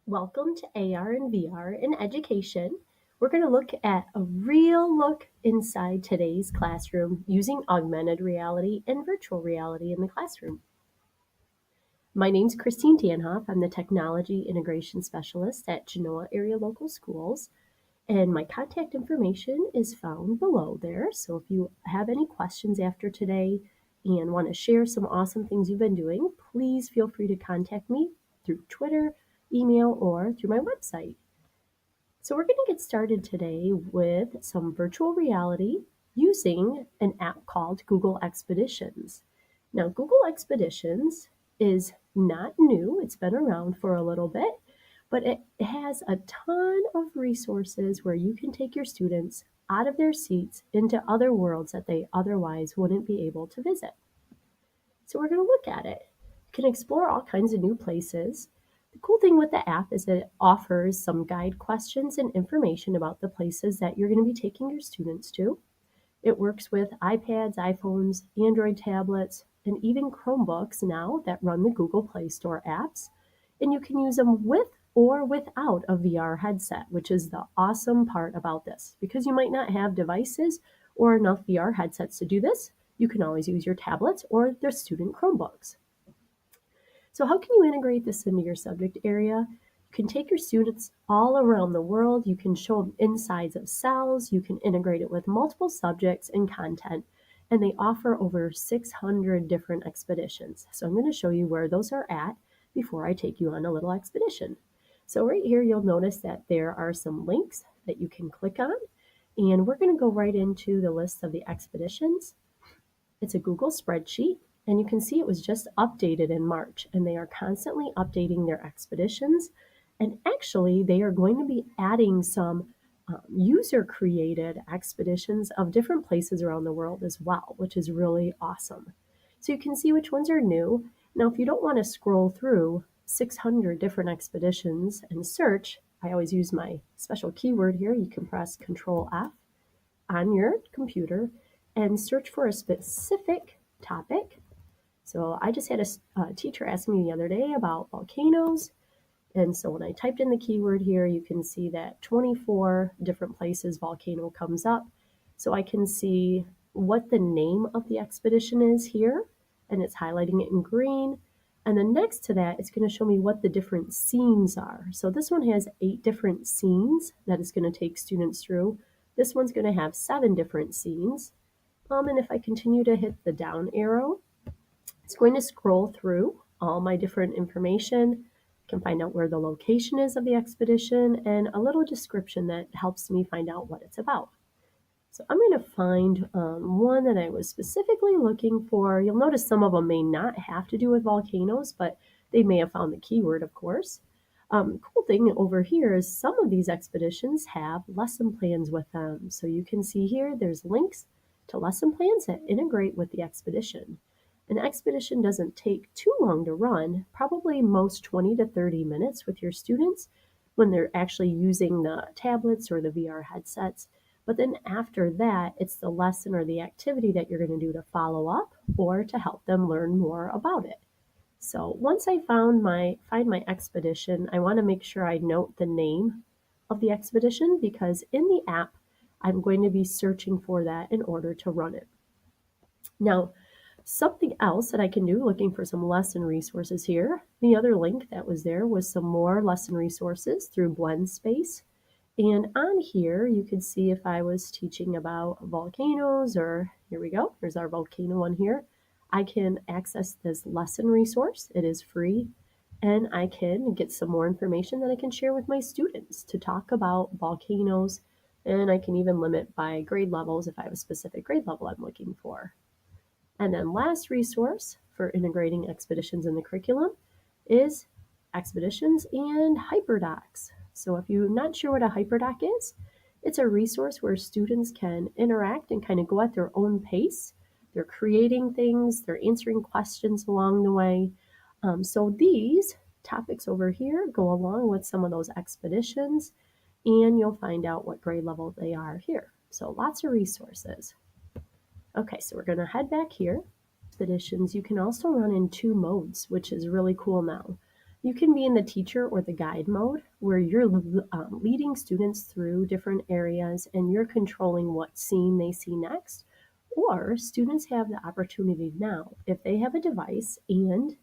Welcome to AR and VR in education. We're going to look at a real look inside today's classroom using augmented reality and virtual reality in the classroom. My name's Christine Danhoff. I'm the Technology Integration Specialist at Genoa Area Local Schools, and my contact information is found below there. So if you have any questions after today and want to share some awesome things you've been doing, please feel free to contact me through Twitter, email, or through my website. So we're going to get started today with some virtual reality using an app called Google Expeditions. Now, Google Expeditions is not new. It's been around for a little bit, but it has a ton of resources where you can take your students out of their seats into other worlds that they otherwise wouldn't be able to visit. So we're going to look at it. You can explore all kinds of new places. The cool thing with the app is that it offers some guide questions and information about the places that you're going to be taking your students to. It works with iPads, iPhones, Android tablets, and even Chromebooks now that run the Google Play Store apps. And you can use them with or without a VR headset, which is the awesome part about this. Because you might not have devices or enough VR headsets to do this, you can always use your tablets or the student Chromebooks. So how can you integrate this into your subject area? You can take your students all around the world. You can show them insides of cells. You can integrate it with multiple subjects and content. And they offer over 600 different expeditions. So I'm going to show you where those are at before I take you on a little expedition. So right here, you'll notice that there are some links that you can click on. And we're going to go right into the list of the expeditions. It's a Google spreadsheet. And you can see it was just updated in March, and they are constantly updating their expeditions. And actually, they are going to be adding some user-created expeditions of different places around the world as well, which is really awesome. So you can see which ones are new. Now, if you don't want to scroll through 600 different expeditions and search, I always use my special keyword here. You can press Control F on your computer and search for a specific topic. So I just had a teacher ask me the other day about volcanoes. And so when I typed in the keyword here, you can see that 24 different places volcano comes up. So I can see what the name of the expedition is here, and it's highlighting it in green. And then next to that, it's going to show me what the different scenes are. So this one has 8 different scenes that it's going to take students through. This one's going to have 7 different scenes. And if I continue to hit the down arrow, it's going to scroll through all my different information. I can find out where the location is of the expedition and a little description that helps me find out what it's about. So I'm going to find one that I was specifically looking for. You'll notice some of them may not have to do with volcanoes, but they may have found the keyword, of course. Cool thing over here is some of these expeditions have lesson plans with them. So you can see here there's links to lesson plans that integrate with the expedition. An expedition doesn't take too long to run, probably most 20 to 30 minutes with your students when they're actually using the tablets or the VR headsets. But then after that, it's the lesson or the activity that you're going to do to follow up or to help them learn more about it. So once I find my expedition, I want to make sure I note the name of the expedition because in the app, I'm going to be searching for that in order to run it. Now, something else that I can do, looking for some lesson resources here, the other link that was there was some more lesson resources through BlendSpace. And on here, you could see if I was teaching about volcanoes, or here we go, there's our volcano one here. I can access this lesson resource. It is free. And I can get some more information that I can share with my students to talk about volcanoes. And I can even limit by grade levels if I have a specific grade level I'm looking for. And then last resource for integrating expeditions in the curriculum is expeditions and hyperdocs. So if you're not sure what a hyperdoc is, it's a resource where students can interact and kind of go at their own pace. They're creating things, they're answering questions along the way. So these topics over here go along with some of those expeditions, and you'll find out what grade level they are here. So lots of resources. Okay, so we're going to head back here. Expeditions, you can also run in 2 modes, which is really cool now. You can be in the teacher or the guide mode where you're leading students through different areas and you're controlling what scene they see next. Or students have the opportunity now, if they have a device and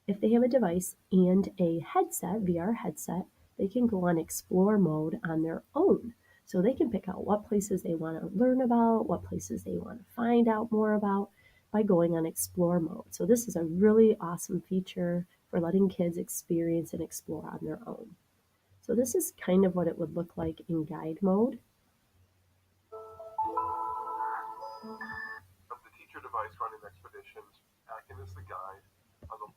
a headset, VR headset, they can go on explore mode on their own. So they can pick out what places they want to learn about, what places they want to find out more about by going on explore mode. So this is a really awesome feature for letting kids experience and explore on their own. So this is kind of what it would look like in guide mode. Of the teacher device running expeditions, acting as the guide on the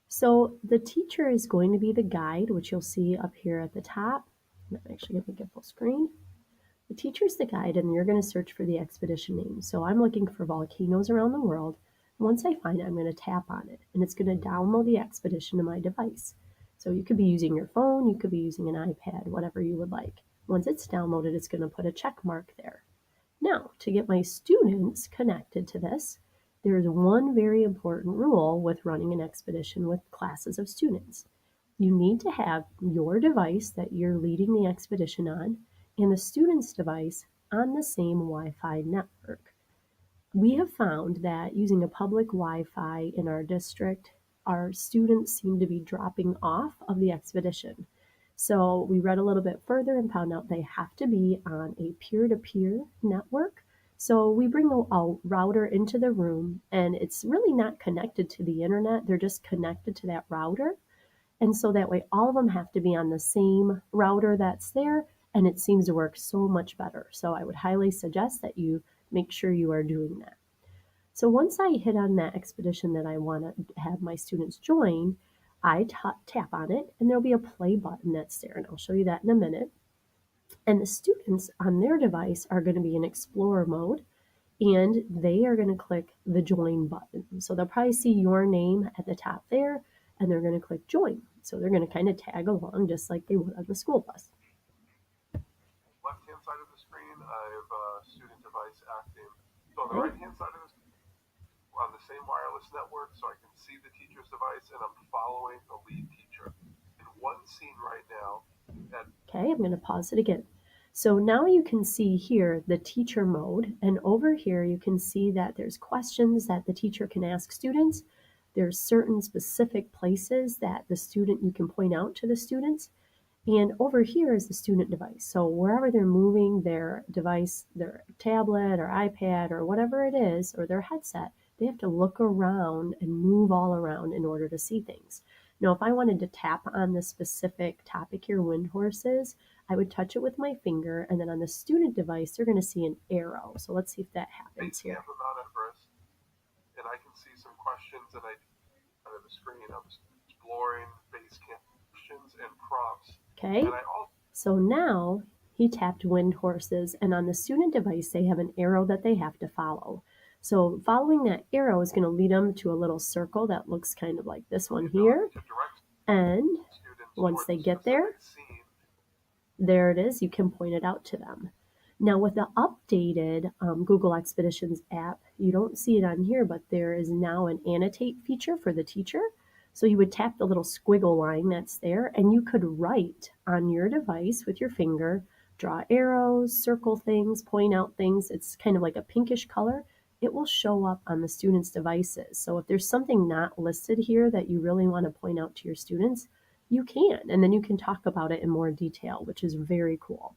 So the teacher is going to be the guide, which you'll see up here at the top. I'm actually going to make it full screen. The teacher's the guide, and you're going to search for the expedition name. So I'm looking for volcanoes around the world. Once I find it, I'm going to tap on it, and it's going to download the expedition to my device. So you could be using your phone, you could be using an iPad, whatever you would like. Once it's downloaded, it's going to put a check mark there. Now, to get my students connected to this, there's one very important rule with running an expedition with classes of students. You need to have your device that you're leading the expedition on and the student's device on the same Wi-Fi network. We have found that using a public Wi-Fi in our district, our students seem to be dropping off of the expedition. So we read a little bit further and found out they have to be on a peer-to-peer network. So we bring a router into the room and it's really not connected to the internet. They're just connected to that router. And so that way all of them have to be on the same router that's there, and it seems to work so much better. So I would highly suggest that you make sure you are doing that. So once I hit on that expedition that I want to have my students join, I tap on it and there'll be a play button that's there, and I'll show you that in a minute. And the students on their device are going to be in Explorer mode, and they are going to click the join button. So they'll probably see your name at the top there, and they're going to click join. So they're going to kind of tag along just like they would on the school bus. left-hand side of the screen, I have a student device acting. So on the Okay. right-hand side of the screen, we're on the same wireless network, so I can see the teacher's device, and I'm following the lead teacher. In one scene right now, that Okay, I'm going to pause it again. So now you can see here the teacher mode, and over here you can see that there's questions that the teacher can ask students. There's certain specific places that the student, you can point out to the students. And over here is the student device. So wherever they're moving their device, their tablet or iPad or whatever it is, or their headset, they have to look around and move all around in order to see things. Now, if I wanted to tap on the specific topic here, wind horses, I would touch it with my finger, and then on the student device, they're going to see an arrow. So let's see if that happens base here. camp of Mount Everest, and I can see some questions that I out of the screen. I'm exploring base camp questions and prompts, Okay, and I also so now he tapped wind horses, and on the student device, they have an arrow that they have to follow. So following that arrow is going to lead them to a little circle that looks kind of like this one the ability here. to direct And students once towards they a get there, specific scene. there it is. You can point it out to them. Now with the updated Google Expeditions app, you don't see it on here, but there is now an annotate feature for the teacher. So you would tap the little squiggle line that's there, and you could write on your device with your finger, draw arrows, circle things, point out things. It's kind of like a pinkish color. It will show up on the students' devices. So if there's something not listed here that you really want to point out to your students, you can, and then you can talk about it in more detail, which is very cool.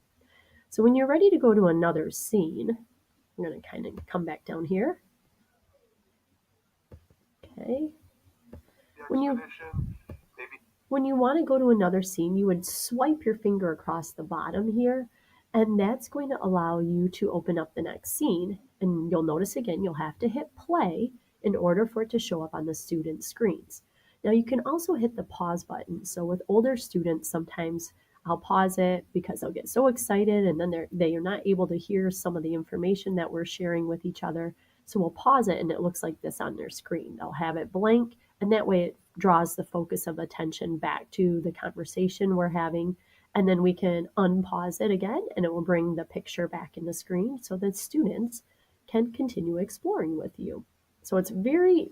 So when you're ready to go to another scene, I'm going to kind of come back down here. Okay. The When you expedition, maybe when you want to go to another scene, you would swipe your finger across the bottom here, and that's going to allow you to open up the next scene. And you'll notice again, you'll have to hit play in order for it to show up on the student screens. Now you can also hit the pause button. So with older students, sometimes I'll pause it because they'll get so excited and then they are not able to hear some of the information that we're sharing with each other. So we'll pause it and it looks like this on their screen. They'll have it blank, and that way it draws the focus of attention back to the conversation we're having. And then we can unpause it again and it will bring the picture back in the screen so that students can continue exploring with you. So it's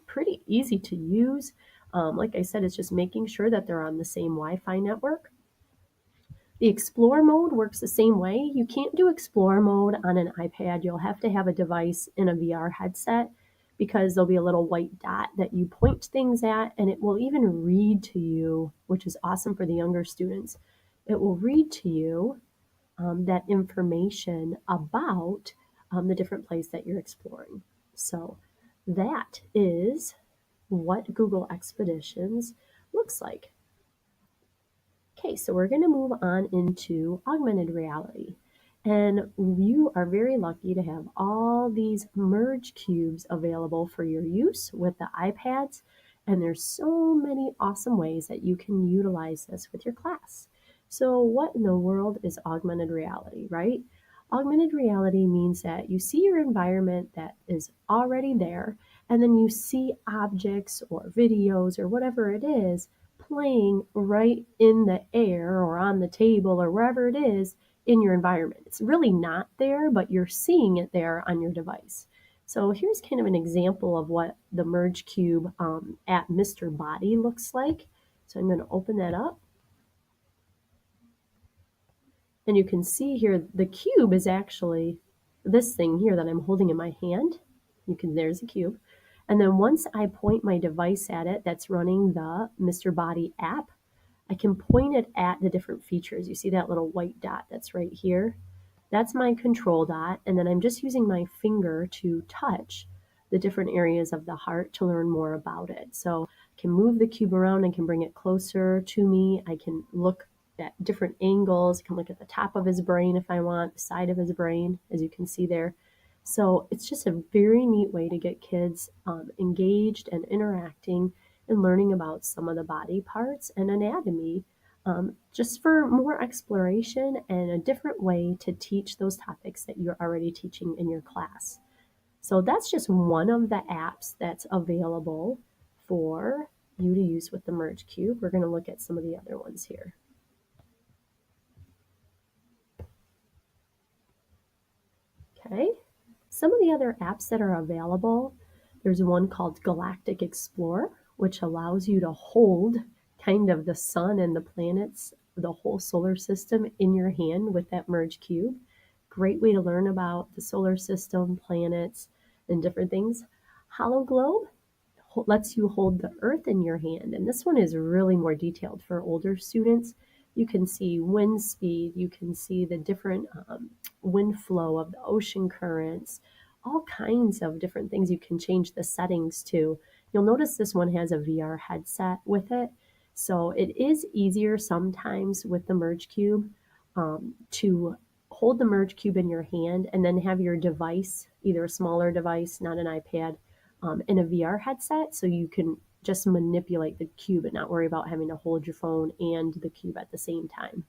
pretty easy to use. Like I said, it's just making sure that they're on the same Wi-Fi network. The Explore mode works the same way. You can't do Explore mode on an iPad. You'll have to have a device in a VR headset because there'll be a little white dot that you point things at, and it will even read to you, which is awesome for the younger students. It will read to you that information about the different place that you're exploring. So that is what Google Expeditions looks like. Okay, so we're going to move on into augmented reality. And you are very lucky to have all these merge cubes available for your use with the iPads. And there's so many awesome ways that you can utilize this with your class. So what in the world is augmented reality, right? Augmented reality means that you see your environment that is already there, and then you see objects or videos or whatever it is playing right in the air or on the table or wherever it is in your environment. It's really not there, but you're seeing it there on your device. So here's kind of an example of what the Merge Cube at Mr. Body looks like. So I'm going to open that up. And you can see here the cube is actually this thing here that I'm holding in my hand. There's a cube. And then once I point my device at it that's running the Mr. Body app, I can point it at the different features. You see that little white dot that's right here? That's my control dot, and then I'm just using my finger to touch the different areas of the heart to learn more about it. So I can move the cube around, I can bring it closer to me, I can look at different angles, I can look at the top of his brain if I want, the side of his brain, as you can see there. So it's just a very neat way to get kids engaged and interacting and learning about some of the body parts and anatomy, just for more exploration and a different way to teach those topics that you're already teaching in your class. So that's just one of the apps that's available for you to use with the Merge Cube. We're going to look at some of the other ones here. Okay, some of the other apps that are available, there's one called Galactic Explorer, which allows you to hold kind of the sun and the planets, the whole solar system in your hand with that Merge Cube. Great way to learn about the solar system, planets, and different things. Hollow Globe lets you hold the earth in your hand, and this one is really more detailed for older students. You can see wind speed, you can see the different wind flow of the ocean currents, all kinds of different things you can change the settings to. You'll notice this one has a VR headset with it, so it is easier sometimes with the Merge Cube to hold the Merge Cube in your hand and then have your device, either a smaller device, not an iPad, in a VR headset, so you can just manipulate the cube and not worry about having to hold your phone and the cube at the same time.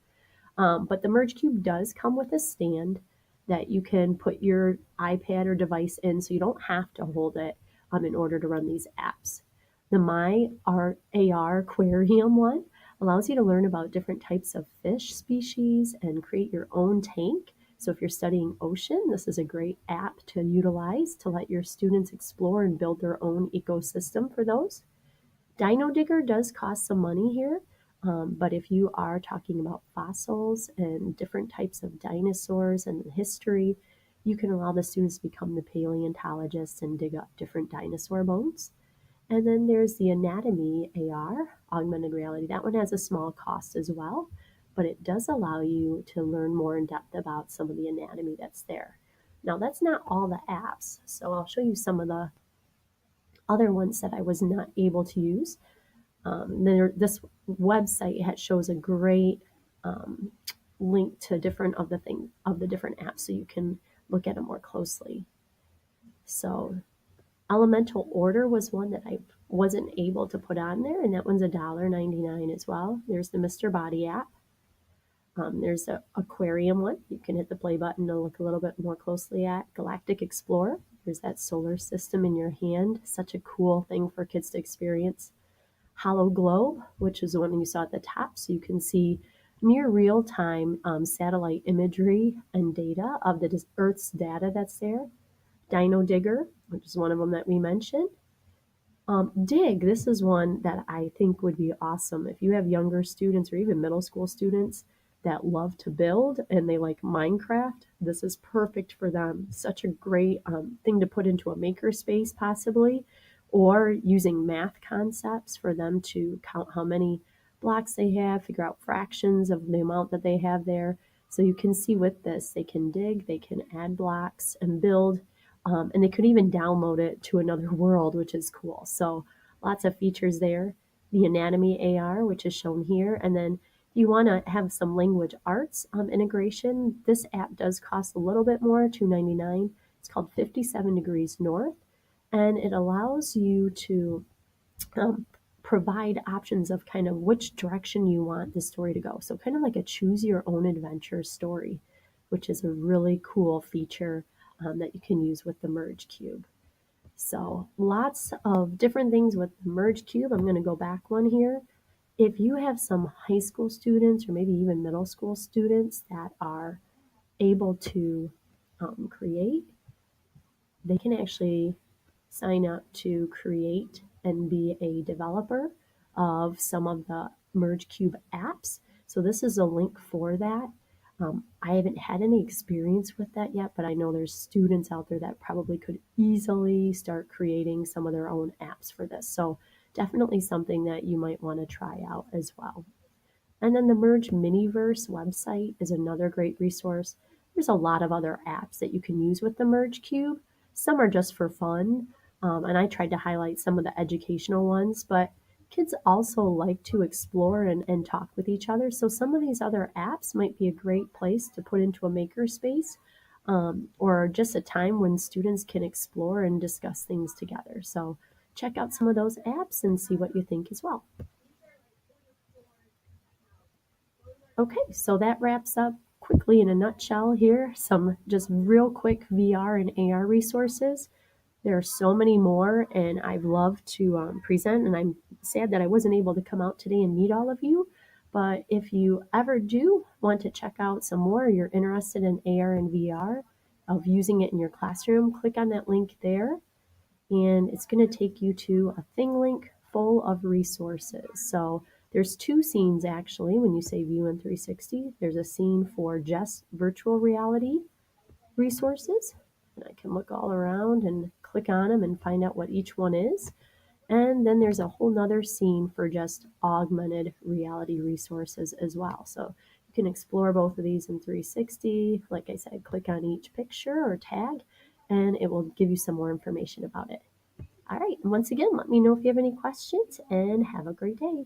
But the Merge Cube does come with a stand that you can put your iPad or device in, so you don't have to hold it in order to run these apps. The My AR Aquarium one allows you to learn about different types of fish species and create your own tank. So if you're studying ocean, this is a great app to utilize to let your students explore and build their own ecosystem for those. Dino Digger does cost some money here, but if you are talking about fossils and different types of dinosaurs and history, you can allow the students to become the paleontologists and dig up different dinosaur bones. And then there's the Anatomy AR, augmented reality. That one has a small cost as well, but it does allow you to learn more in depth about some of the anatomy that's there. Now, that's not all the apps, so I'll show you some of the other ones that I was not able to use. This website shows a great link to different of the different apps, so you can look at them more closely. So Elemental Order was one that I wasn't able to put on there, and that one's $1.99 as well. There's the Mr. Body app. There's the Aquarium one. You can hit the play button to look a little bit more closely at. Galactic Explorer. There's that solar system in your hand. Such a cool thing for kids to experience. Hollow Globe, which is the one you saw at the top, so you can see near real-time satellite imagery and data of the Earth's data that's there. Dino Digger, which is one of them that we mentioned. Dig, this is one that I think would be awesome. If you have younger students or even middle school students that love to build and they like Minecraft, this is perfect for them. Such a great thing to put into a makerspace, possibly, or using math concepts for them to count how many blocks they have, figure out fractions of the amount that they have there. So you can see with this, they can dig, they can add blocks and build, and they could even download it to another world, which is cool. So lots of features there. The Anatomy AR, which is shown here. And then if you want to have some language arts integration, this app does cost a little bit more, $2.99. It's called 57 Degrees North, and it allows you to um, provide options of kind of which direction you want the story to go. So kind of like a choose your own adventure story, which is a really cool feature that you can use with the Merge Cube. So lots of different things with the Merge Cube. I'm going to go back one here. If you have some high school students or maybe even middle school students that are able to create, they can actually sign up to create and be a developer of some of the Merge Cube apps. So this is a link for that. I haven't had any experience with that yet, but I know there's students out there that probably could easily start creating some of their own apps for this. So definitely something that you might want to try out as well. And then the Merge Miniverse website is another great resource. There's a lot of other apps that you can use with the Merge Cube. Some are just for fun, and I tried to highlight some of the educational ones, but kids also like to explore and talk with each other. So some of these other apps might be a great place to put into a makerspace, or just a time when students can explore and discuss things together. So check out some of those apps and see what you think as well. Okay, so that wraps up quickly in a nutshell here some just real quick VR and AR resources. There are so many more, and I'd love to present. And I'm sad that I wasn't able to come out today and meet all of you. But if you ever do want to check out some more, you're interested in AR and VR, of using it in your classroom, click on that link there, and it's going to take you to a thing link full of resources. So there's two scenes actually when you say view in 360. There's a scene for just virtual reality resources, and I can look all around and click on them and find out what each one is. And then there's a whole nother scene for just augmented reality resources as well. So you can explore both of these in 360. Like I said, click on each picture or tag, and it will give you some more information about it. All right, and once again, let me know if you have any questions, and have a great day.